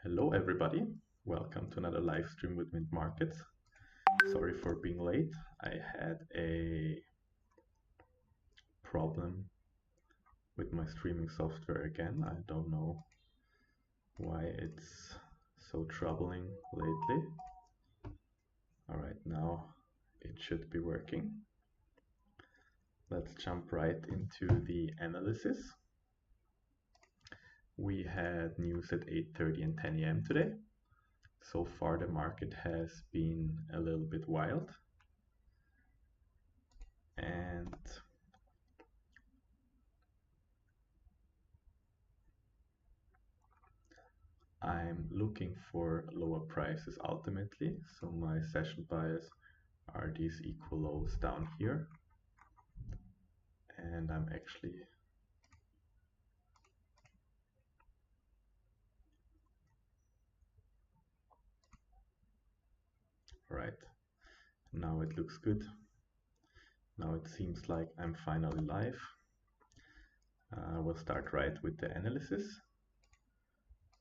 Hello everybody, welcome to another live stream with Mint Markets. Sorry for being late. I had a problem with my streaming software again. I don't know why it's so troubling lately. Alright, now it should be working. Let's jump right into the analysis. We had news at 8:30 and 10 a.m. today. So far the market has been a little bit wild, and I'm looking for lower prices ultimately. So my session buys are these equal lows down here, and I'm actually right. Now it looks good. Now it seems like I'm finally live. We'll start right with the analysis.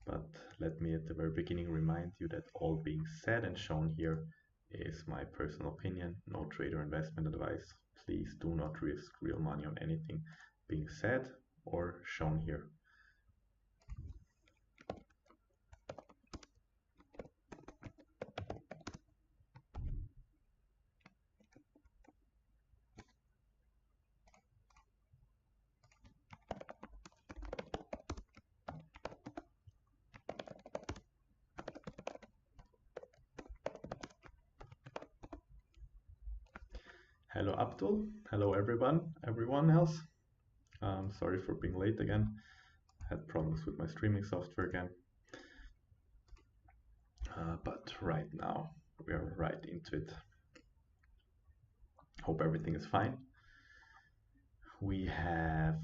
But let me at the very beginning remind you that all being said and shown here is my personal opinion, no trade or investment advice. Please do not risk real money on anything being said or shown here. Hello Abdul, hello everyone else. Sorry for being late again. I had problems with my streaming software again. But right now we are right into it. Hope everything is fine. We had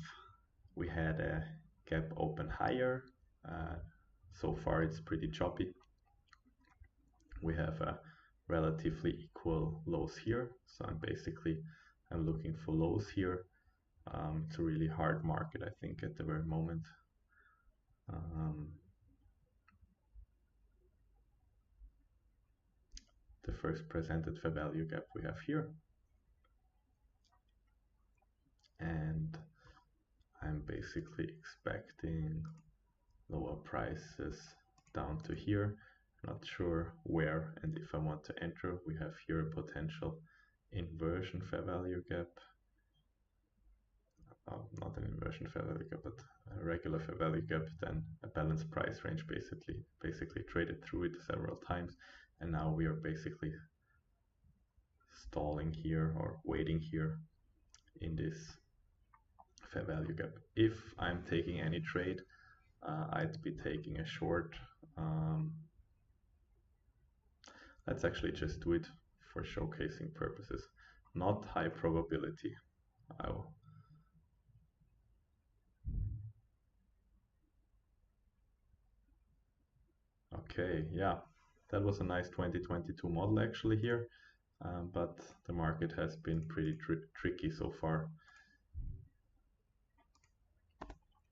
a gap open higher. So far it's pretty choppy. We have a relatively equal lows here. So I'm looking for lows here. It's a really hard market, I think, at the very moment. The first presented fair value gap we have here. And I'm basically expecting lower prices down to here. Not sure where and if I want to enter. We have here a potential inversion fair value gap. Not an inversion fair value gap, but a regular fair value gap, then a balanced price range, basically traded through it several times, and now we are basically stalling here or waiting here in this fair value gap. If I'm taking any trade, I'd be taking a short. Let's actually just do it for showcasing purposes. Not high probability. Okay, yeah, that was a nice 2022 model actually here, but the market has been pretty tricky so far.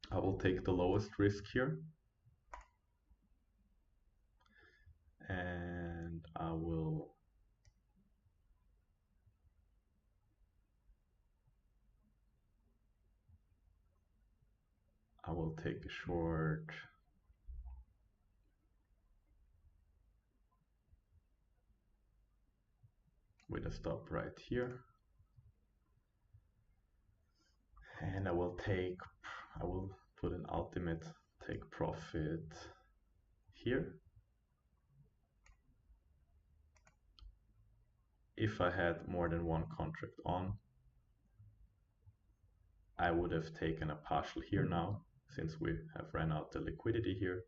I will take the lowest risk here, and I will take a short. With a stop right here, and I will put an ultimate take profit here. If I had more than one contract on, I would have taken a partial here now, since we have ran out the liquidity here,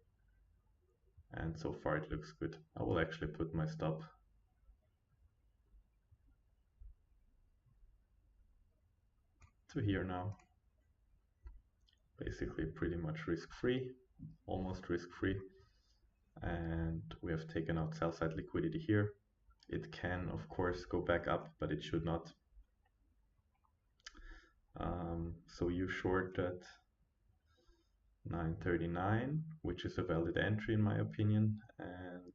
and so far it looks good. I will actually put my stop to here now. Basically pretty much risk-free, almost risk-free, and we have taken out sell-side liquidity here. It can of course go back up, but it should not. So you short that 939, which is a valid entry in my opinion, and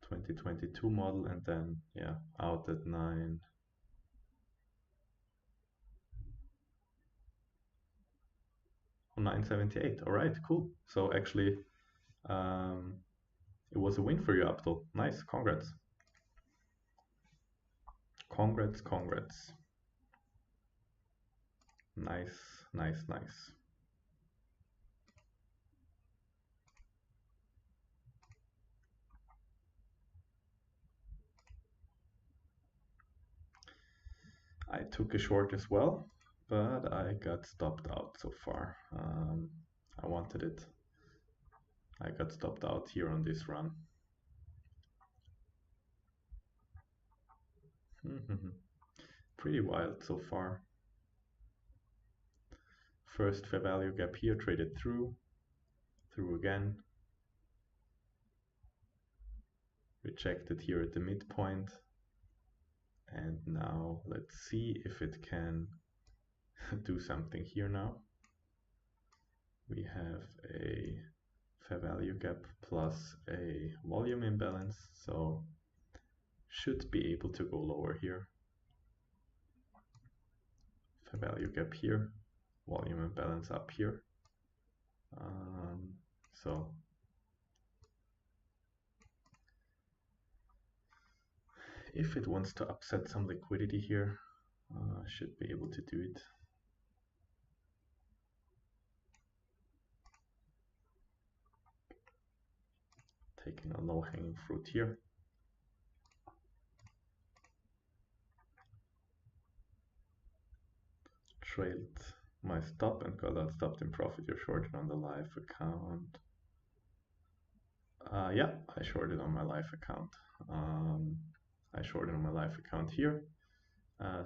2022 model, and then yeah, out at 978. All right, cool. So actually, it was a win for you, Abdul. Nice, congrats. Congrats, congrats. Nice, nice, nice. I took a short as well, but I got stopped out so far. I wanted it. I got stopped out here on this run. Pretty wild so far. First fair value gap here, traded through again. Rejected here at the midpoint. And now let's see if it can do something here now. We have a fair value gap plus a volume imbalance, so should be able to go lower here. Fair value gap here, volume imbalance up here. So if it wants to upset some liquidity here, should be able to do it. Taking a low-hanging fruit here. Trailed my stop and got out stopped in profit. You're shorted on the live account. Yeah, I shorted on my live account. I shorted on my live account here,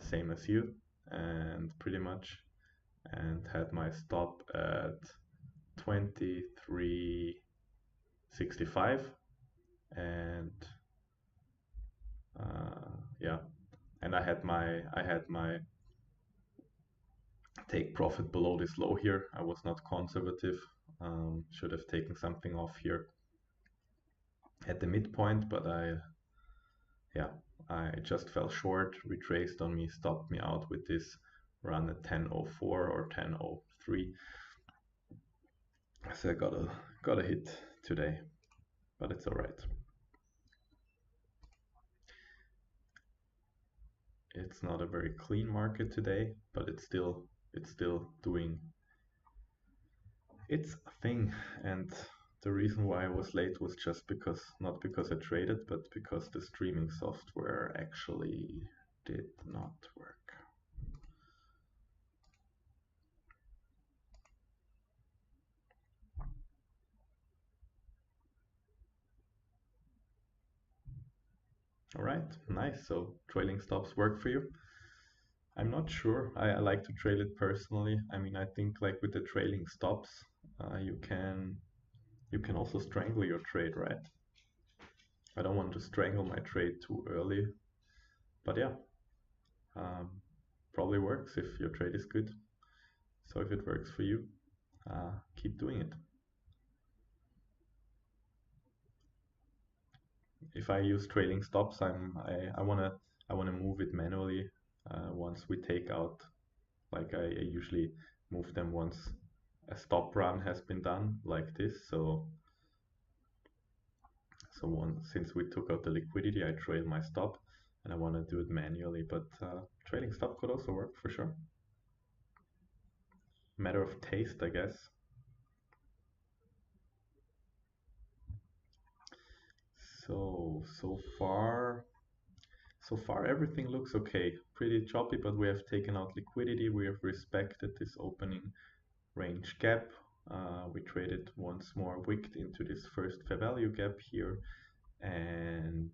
same as you, and pretty much, and had my stop at 23.65, and yeah, and I had my take profit below this low here. I was not conservative. Should have taken something off here at the midpoint, but I just fell short, retraced on me, stopped me out with this run at 10.04 or 10.03. So I got a hit today, but it's all right. It's not a very clean market today, but it's still doing its thing. And the reason why I was late was just not because I traded, but because the streaming software actually did not work. All right, nice. So trailing stops work for you? I'm not sure. I like to trail it personally. I mean, I think like with the trailing stops, you can also strangle your trade, right? I don't want to strangle my trade too early, but yeah, probably works if your trade is good. So if it works for you, keep doing it. If I use trailing stops, I wanna move it manually once we take out. Like I usually move them once a stop run has been done, like this. So since we took out the liquidity, I trail my stop, and I want to do it manually. But trailing stop could also work for sure. Matter of taste, I guess. So far everything looks okay. Pretty choppy, but we have taken out liquidity. We have respected this opening range gap. We traded once more, wicked into this first fair value gap here, and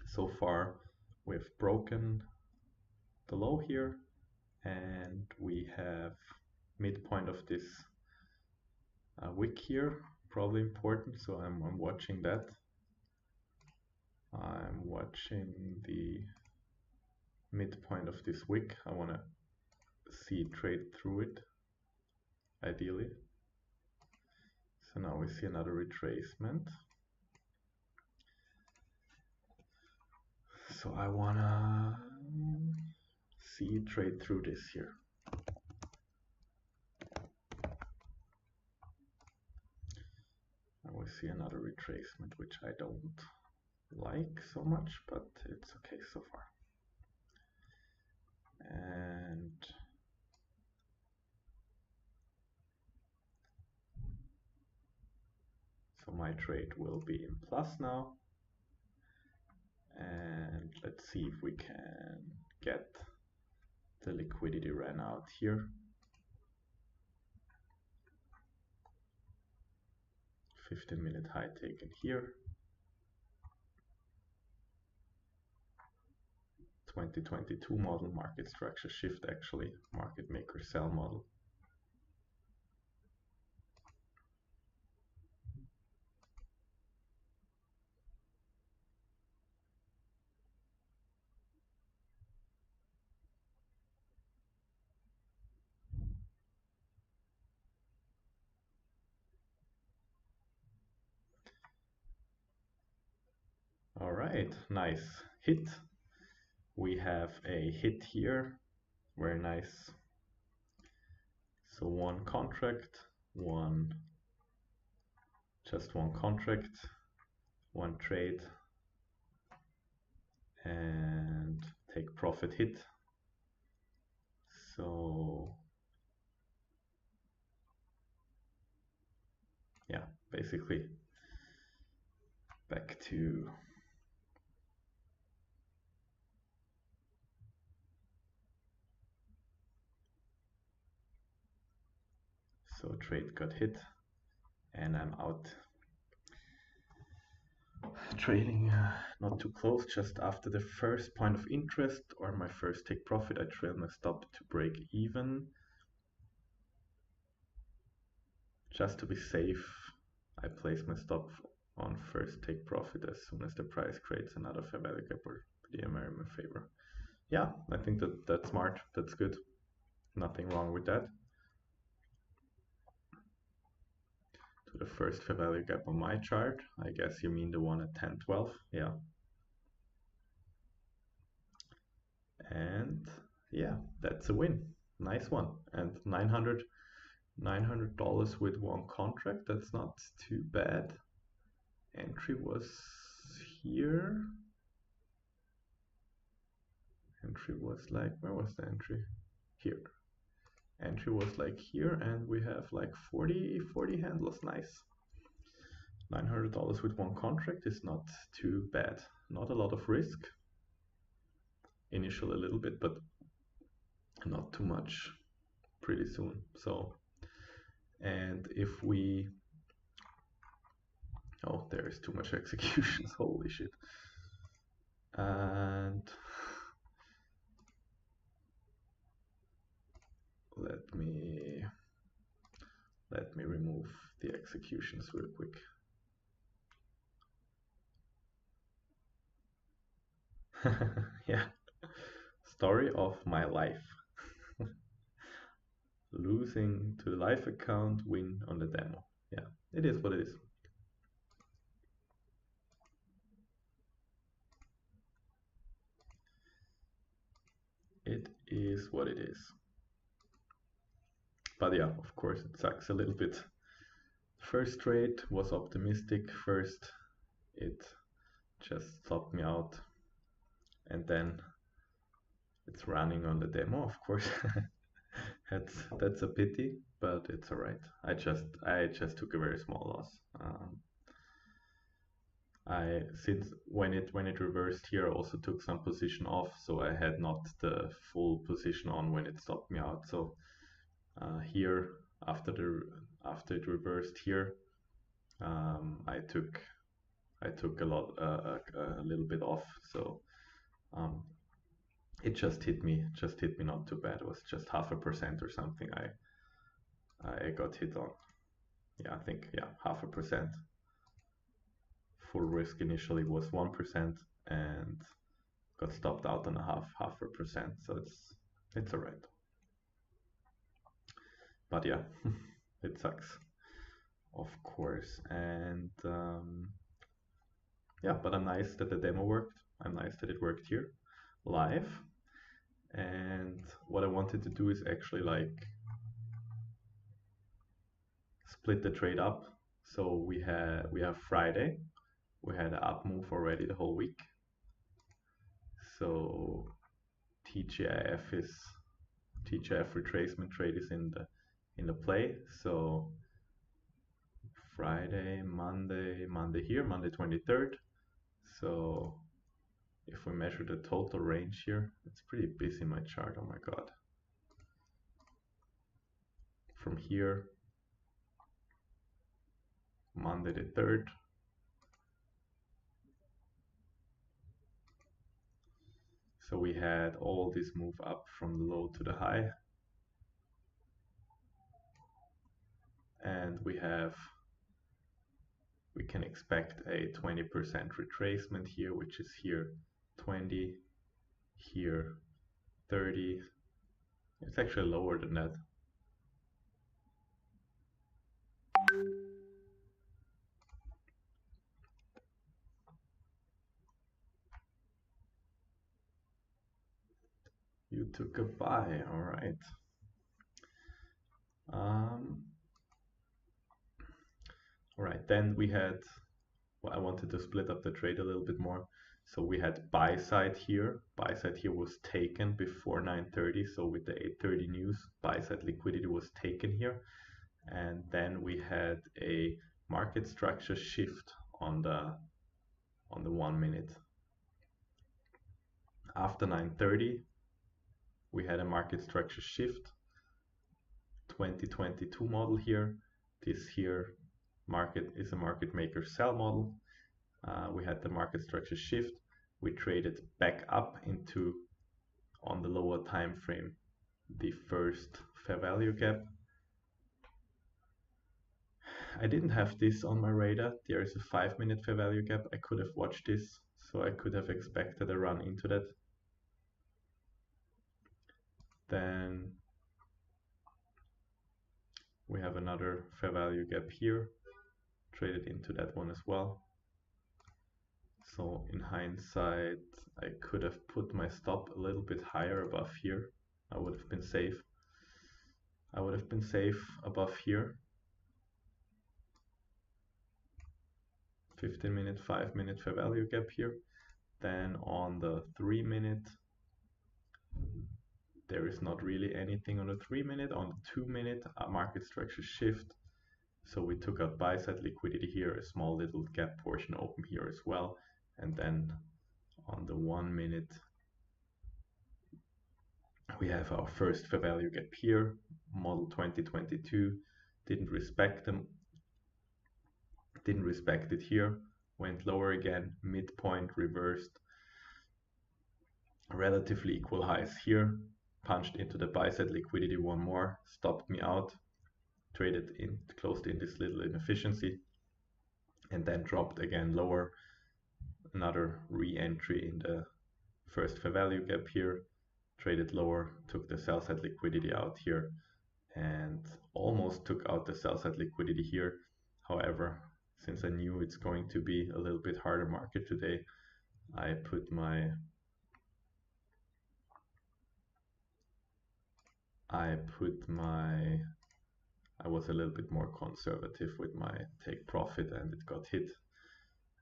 so far we've broken the low here, and we have midpoint of this wick here, probably important, so I'm watching that. I'm watching the midpoint of this wick. I want to see trade through it, ideally. So now we see another retracement. So I wanna see trade through this here. Now we see another retracement, which I don't like so much, but it's okay so far. And so my trade will be in plus now. And let's see if we can get the liquidity ran out here. 15-minute high taken here. 2022 model, market structure shift, actually market maker sell model. All right, nice hit. We have a hit here, very nice. So one contract, just one contract, one trade, and take profit hit. So yeah, basically back to so trade got hit and I'm out. Trading not too close, just after the first point of interest or my first take profit, I trailed my stop to break even. Just to be safe, I place my stop on first take profit as soon as the price creates another fair value gap or PDMR in my favor. Yeah, I think that's smart, that's good. Nothing wrong with that. To the first fair value gap on my chart, I guess you mean the one at 10.12, yeah. And yeah, that's a win. Nice one. And $900 with one contract, that's not too bad. Entry was here. Entry was like, where was the entry? Here. Entry was like here, and we have like 40 handles. Nice. $900 with one contract is not too bad. Not a lot of risk. Initial a little bit, but not too much pretty soon. So, and if we, oh, there is too much executions, holy shit. And let me remove the executions real quick. Yeah, story of my life. Losing to the live account, win on the demo. Yeah, it is what it is. It is what it is. But yeah, of course it sucks a little bit. First trade was optimistic. First it just stopped me out, and then it's running on the demo, of course. That's a pity, but it's all right. I just took a very small loss. Since when it reversed here, I also took some position off, so I had not the full position on when it stopped me out. So here, after it reversed here, I took a little bit off. So it just hit me not too bad. It was just 0.5% or something. I got hit on. Yeah, I think, yeah, 0.5%. Full risk initially was 1% and got stopped out on a half a percent. So it's all right. but yeah, it sucks, of course. And yeah, but I'm nice that the demo worked. I'm nice that it worked here live. And what I wanted to do is actually like split the trade up. So we have Friday. We had an up move already the whole week. So TGIF retracement trade is in the play. So Friday, Monday here, Monday 23rd. So if we measure the total range here, it's pretty busy my chart. Oh my god. From here, Monday the 3rd. So we had all this move up from the low to the high. And we can expect a 20% retracement here, which is here 20, here 30. It's actually lower than that. You took a buy, all right. All right, then we had, well, I wanted to split up the trade a little bit more. So we had buy side here. Buy side here was taken before 9:30. So with the 8:30 news, buy side liquidity was taken here. And then we had a market structure shift on the 1 minute. After 9:30, we had a market structure shift. 2022 model here. This here market is a market maker sell model. We had the market structure shift. We traded back up into, on the lower time frame, the first fair value gap. I didn't have this on my radar. There is a 5-minute fair value gap. I could have watched this, so I could have expected a run into that. Then we have another fair value gap here, traded into that one as well. So in hindsight, I could have put my stop a little bit higher above here. I would have been safe. I would have been safe above here. 15-minute, 5-minute fair value gap here. Then on the 3-minute, there is not really anything on the 3-minute. On the 2-minute, a market structure shift. So we took out buy side liquidity here, a small little gap portion open here as well. And then on the 1-minute, we have our first fair value gap here, model 2022, didn't respect it here, went lower again, midpoint reversed, relatively equal highs here, punched into the buy side liquidity one more, stopped me out, traded in, closed in this little inefficiency, and then dropped again lower, another re-entry in the first fair value gap here, traded lower, took the sell side liquidity out here, and almost took out the sell side liquidity here. However, since I knew it's going to be a little bit harder market today, I was a little bit more conservative with my take profit, and it got hit,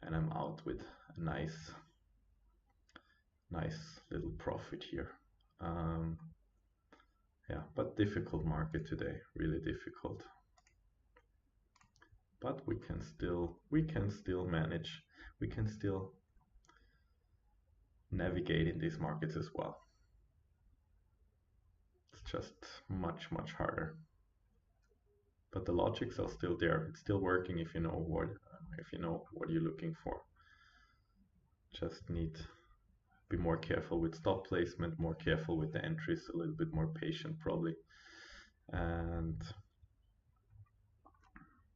and I'm out with a nice little profit here. Yeah, but difficult market today, really difficult. But we can still manage, we can still navigate in these markets as well. It's just much harder. But the logics are still there. It's still working if you know what you're looking for. Just need to be more careful with stop placement, more careful with the entries, a little bit more patient probably. And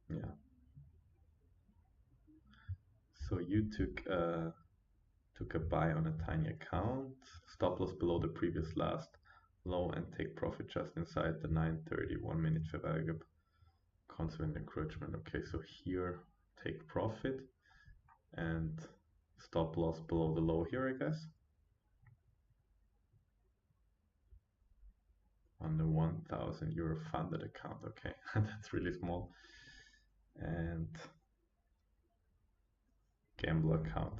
yeah. So you took a buy on a tiny account, stop loss below the previous last low and take profit just inside the 930 1 minute fair value gap. Constant encroachment. Okay, so here take profit and stop loss below the low here, I guess. On the 1,000 euro funded account. Okay, that's really small. And gamble account.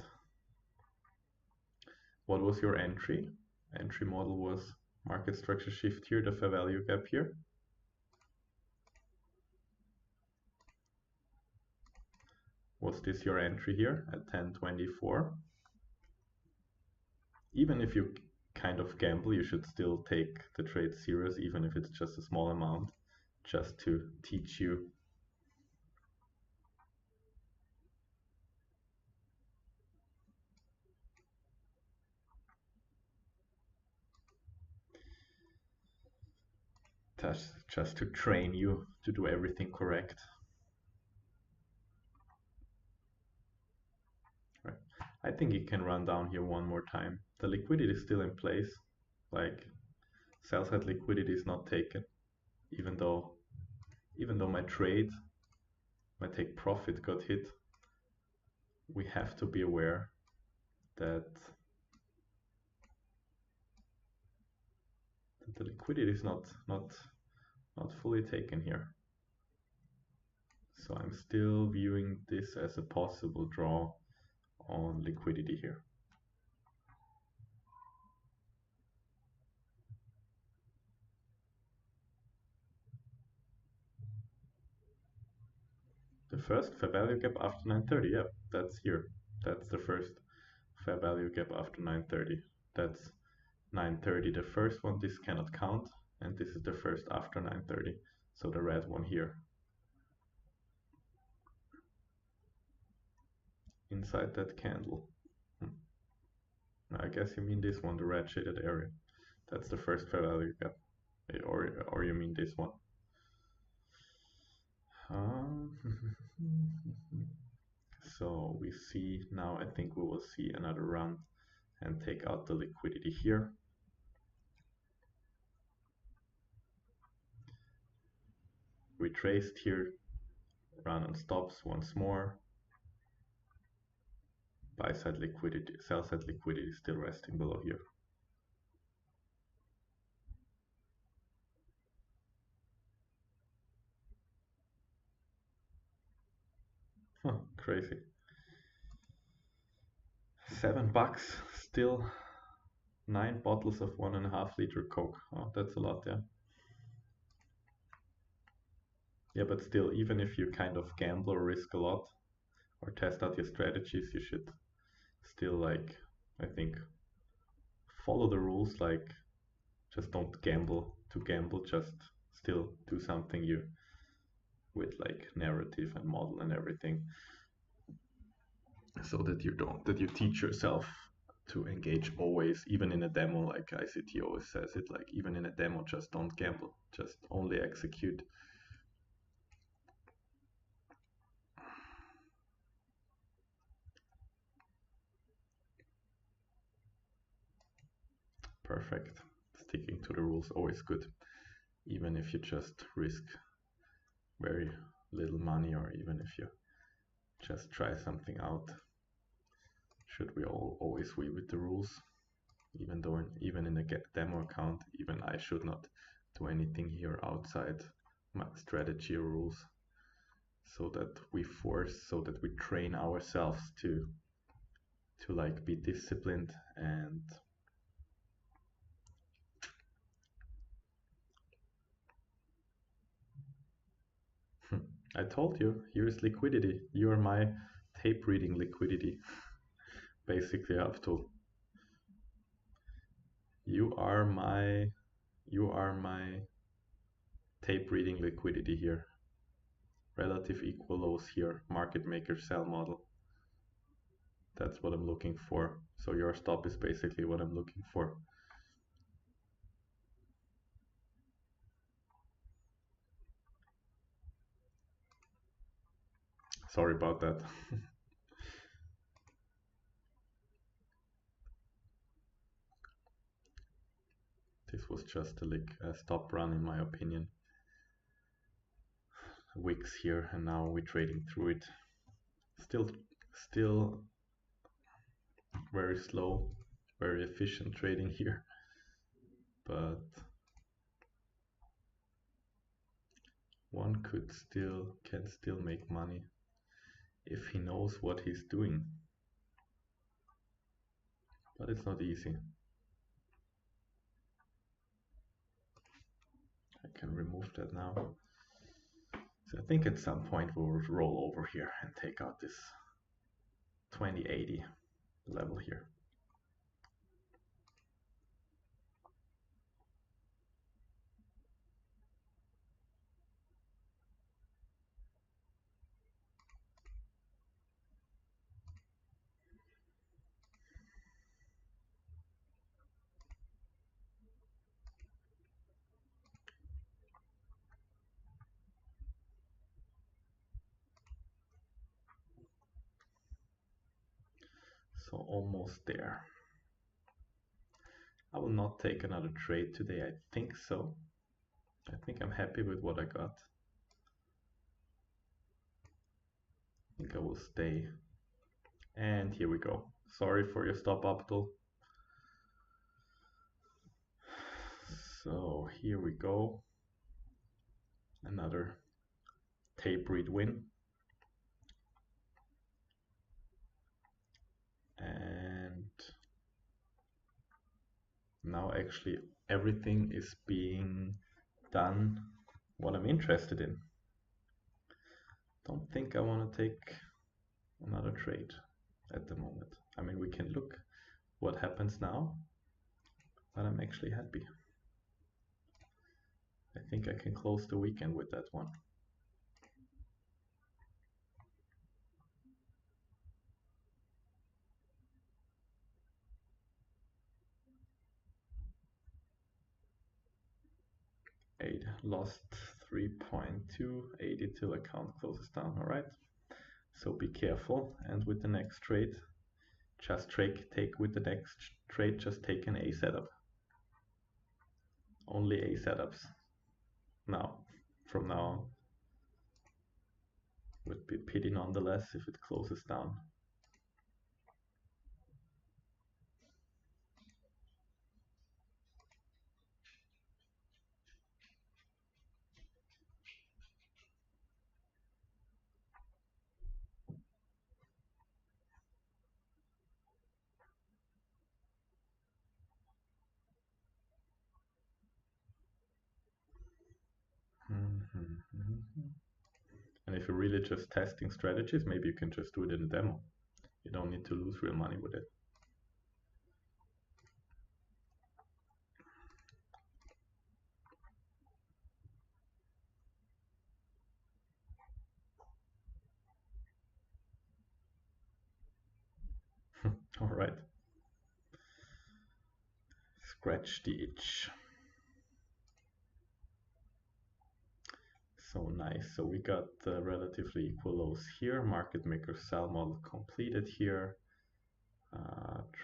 What was your entry? Entry model was market structure shift here, the fair value gap here. Was this your entry here at 10.24? Even if you kind of gamble, you should still take the trade serious, even if it's just a small amount, just to teach you. Just to train you to do everything correct. Right. I think it can run down here one more time. The liquidity is still in place. Like sell side liquidity is not taken, even though my trade, my take profit got hit. We have to be aware that the liquidity is not fully taken here. So I'm still viewing this as a possible draw on liquidity here. The first fair value gap after 930, yeah, that's here. That's the first fair value gap after 930. That's 930, the first one, this cannot count, and this is the first after 930, so the red one here. Inside that candle. I guess you mean this one, the red shaded area. That's the first fair value gap. Or you mean this one. So we see now, I think we will see another run and take out the liquidity here. Retraced here, run on stops once more. Buy side liquidity, sell side liquidity still resting below here. Huh, crazy. $7, still 9 bottles of 1.5 liter Coke. Oh, that's a lot, yeah. Yeah, but still, even if you kind of gamble or risk a lot or test out your strategies, you should still, like, I think, follow the rules. Like, just don't gamble to gamble, just still do something you with like narrative and model and everything, so that you teach yourself to engage always, even in a demo. Like ICT always says it, like even in a demo, just don't gamble, just only execute. Perfect. Sticking to the rules always good, even if you just risk very little money, or even if you just try something out. Should we all always be with the rules? Even though even in a demo account, even I should not do anything here outside my strategy rules, so that we train ourselves to like be disciplined. And I told you, here's liquidity. You're my tape reading liquidity. Basically, Abdul, you are my tape reading liquidity here. Relative equal lows here, market maker sell model. That's what I'm looking for. So your stop is basically what I'm looking for. Sorry about that. This this was just a stop run in my opinion. Wicks here, and now we're trading through it. Still very slow, very efficient trading here, but one can still make money if he knows what he's doing. But it's not easy. I can remove that now. So I think at some point we'll roll over here and take out this 2080 level here. So almost there. I will not take another trade today, I think so. I think I'm happy with what I got. I think I will stay. And here we go. Sorry for your stop, Abdul. So here we go. Another tape read win. And now actually everything is being done what I'm interested in. Don't think I want to take another trade at the moment. I mean, we can look what happens now, but I'm actually happy. I think I can close the weekend with that one. Lost 3.2, 80 till account closes down. All right, so be careful, and with the next trade, just take with the next trade, just take an A setup. Only A setups now, from now on. Would be pity nonetheless if it closes down. And if you're really just testing strategies, maybe you can just do it in a demo. You don't need to lose real money with it. All right. Scratch the itch. So nice. So we got relatively equal lows here. Market maker sell model completed here.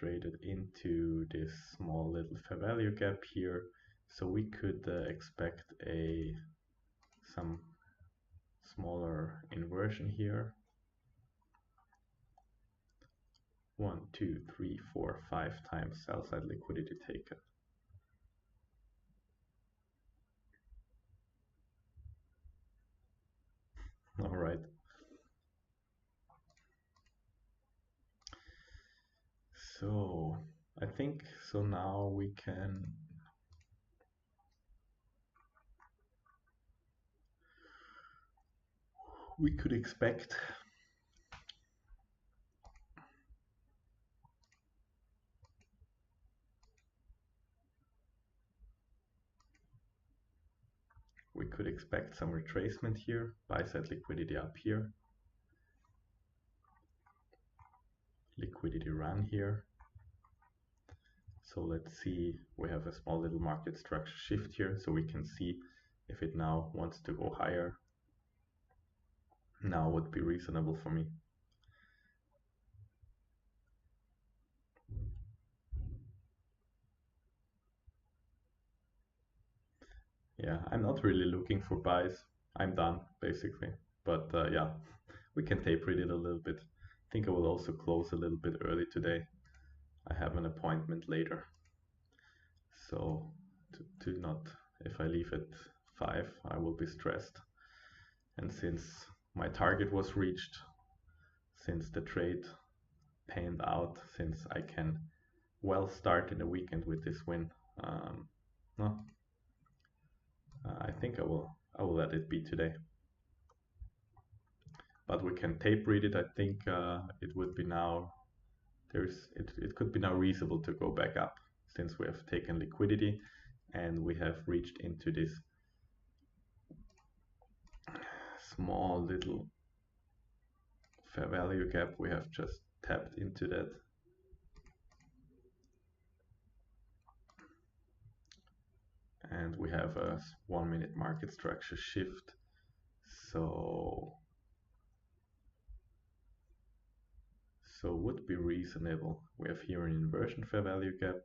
Traded into this small little fair value gap here. So we could expect some smaller inversion here. 1, 2, 3, 4, 5 times sell side liquidity taken. All right. So I think so now we could expect some retracement here, buy side liquidity up here, liquidity run here. So let's see, we have a small little market structure shift here, so we can see if it now wants to go higher. Now would be reasonable for me. Yeah, I'm not really looking for buys. I'm done basically. But yeah, we can tape read it a little bit. I think I will also close a little bit early today. I have an appointment later. So to not, if I leave at 5, I will be stressed. And since my target was reached, since the trade panned out, since I can well start in the weekend with this win, no, I think I will let it be today. But we can tape read it. I think it would be now it could be now reasonable to go back up since we have taken liquidity and we have reached into this small little fair value gap. We have just tapped into that. And we have a 1-minute market structure shift. So would be reasonable. We have here an inversion fair value gap.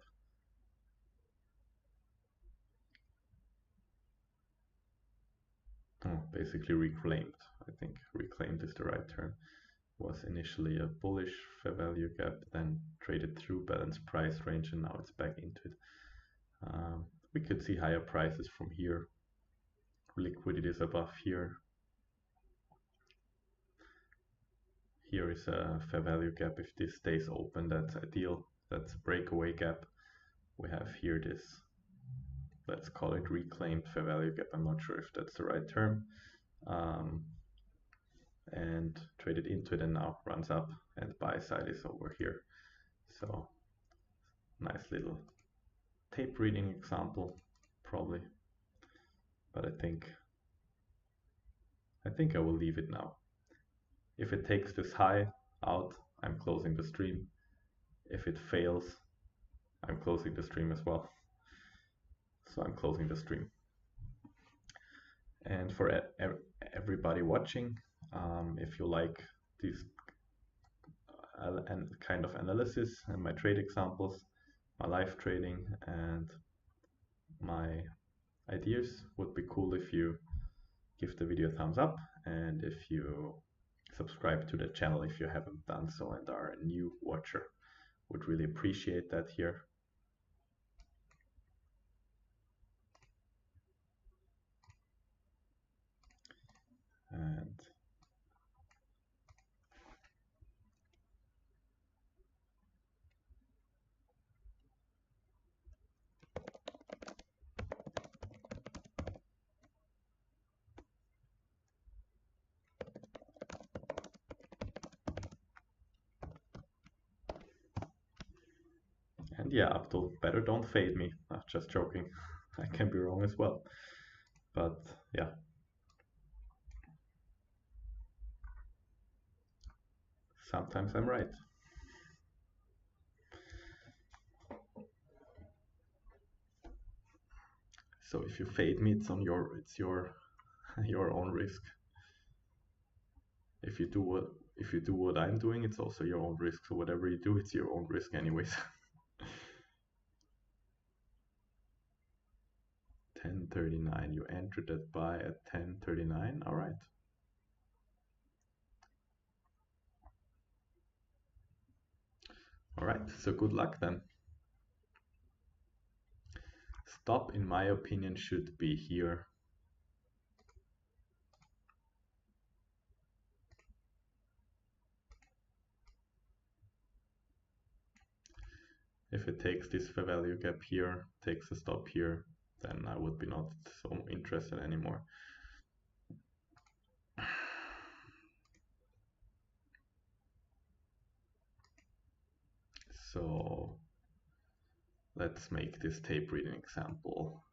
Oh, basically reclaimed. I think reclaimed is the right term. Was initially a bullish fair value gap, then traded through balanced price range, and now it's back into it. We could see higher prices from here. Liquidity is above here. Here is a fair value gap. If this stays open, that's ideal. That's a breakaway gap. We have here this, let's call it reclaimed fair value gap. I'm not sure if that's the right term. And traded into it and now runs up, and buy side is over here. So nice little tape reading example, probably. But I think I will leave it now. If it takes this high out, I'm closing the stream. If it fails, I'm closing the stream as well. So I'm closing the stream. And for everybody watching, if you like these kind of analysis and my trade examples, my live trading and my ideas, would be cool if you give the video a thumbs up, and if you subscribe to the channel if you haven't done so and are a new watcher. Would really appreciate that here. And yeah, Abdul, better don't fade me. Just joking. I can be wrong as well. But yeah. Sometimes I'm right. So if you fade me, it's your your own risk. If you do what I'm doing, it's also your own risk. So whatever you do, it's your own risk anyways. 10:39. You entered that buy at 10:39. All right. All right. So good luck then. Stop, in my opinion, should be here. If it takes this fair value gap here, takes a stop here, then I would be not so interested anymore. So let's make this tape reading example.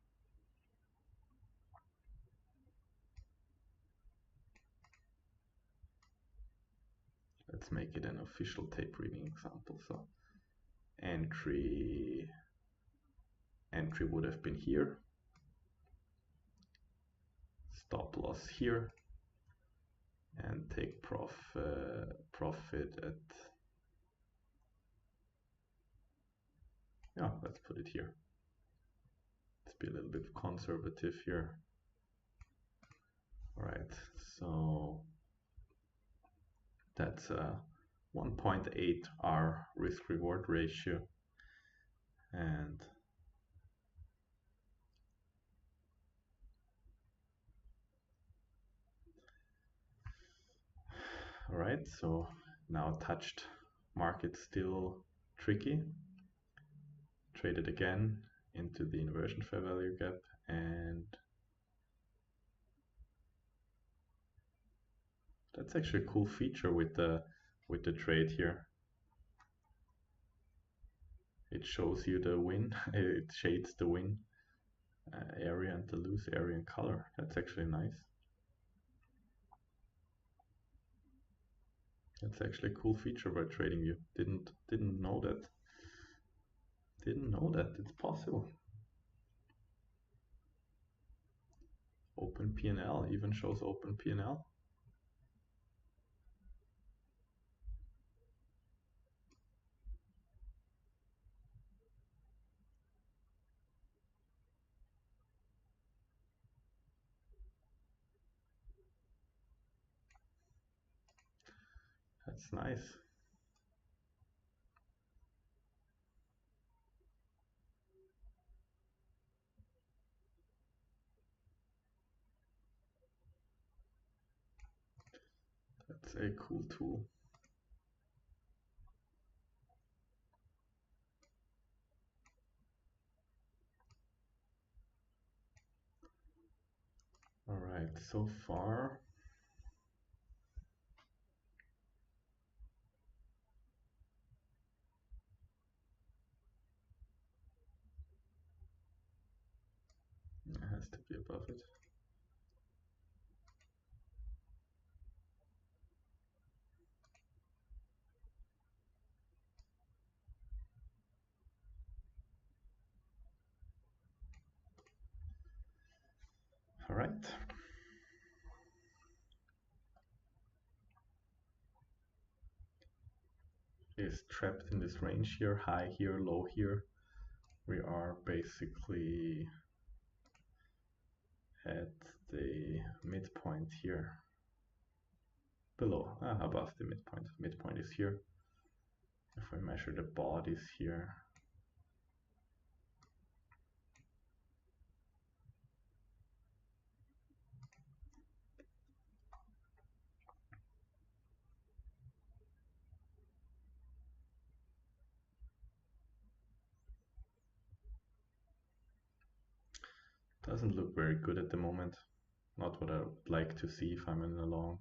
Let's make it an official tape reading example. So entry would have been here, stop loss here, and take profit at, yeah, let's put it here. be a little bit conservative here. All right, so that's a 1.8 R risk reward ratio, and all right, so now touched market still tricky. Traded again into the inversion fair value gap, and that's actually a cool feature with the trade here. It shows you the win, it shades the win area and the lose area in color. That's actually nice. That's actually a cool feature by TradingView. Didn't know that. Didn't know that it's possible. Open P&L even shows open P&L. That's nice. That's a cool tool. All right, so far it has to be above it. All right. Is trapped in this range here, high here, low here. We are basically at the midpoint here. Below, above the midpoint. Midpoint is here. If we measure the bodies here, doesn't look very good at the moment. Not what I would like to see if I'm in a long.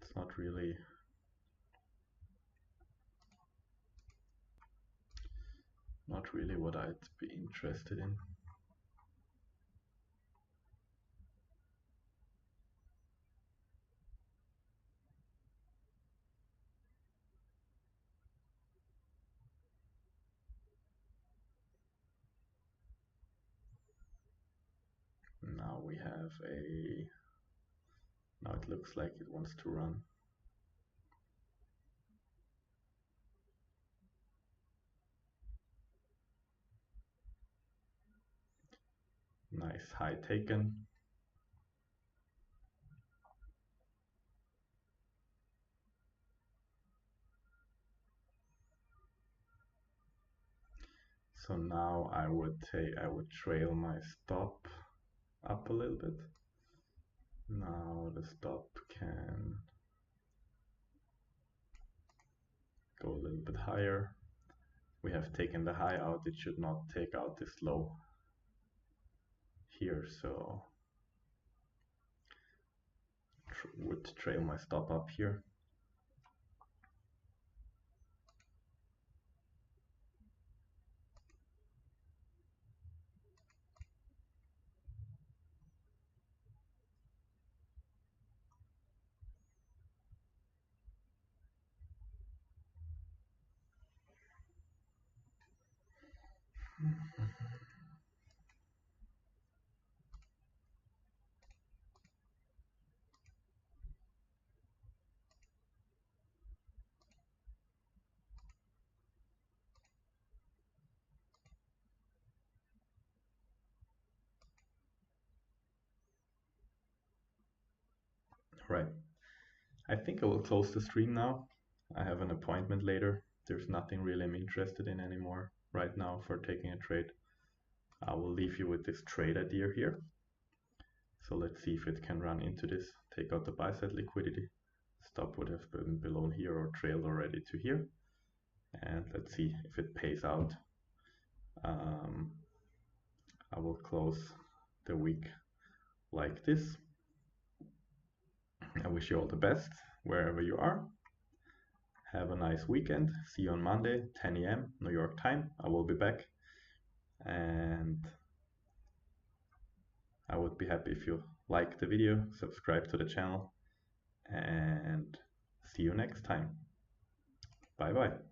It's not really what I'd be interested in. Now we have now it looks like it wants to run. Nice high taken. So now I would trail my stop up a little bit. Now the stop can go a little bit higher. We have taken the high out, it should not take out this low here, so would trail my stop up here. Right. I think I will close the stream now. I have an appointment later. There's nothing really I'm interested in anymore right now for taking a trade. I will leave you with this trade idea here. So let's see if it can run into this, take out the buy side liquidity. Stop would have been below here or trailed already to here. And let's see if it pays out. I will close the week like this. I wish you all the best wherever you are. Have a nice weekend. See you on Monday, 10 a.m. New York time. I will be back. And I would be happy if you like the video, subscribe to the channel, and see you next time. Bye bye.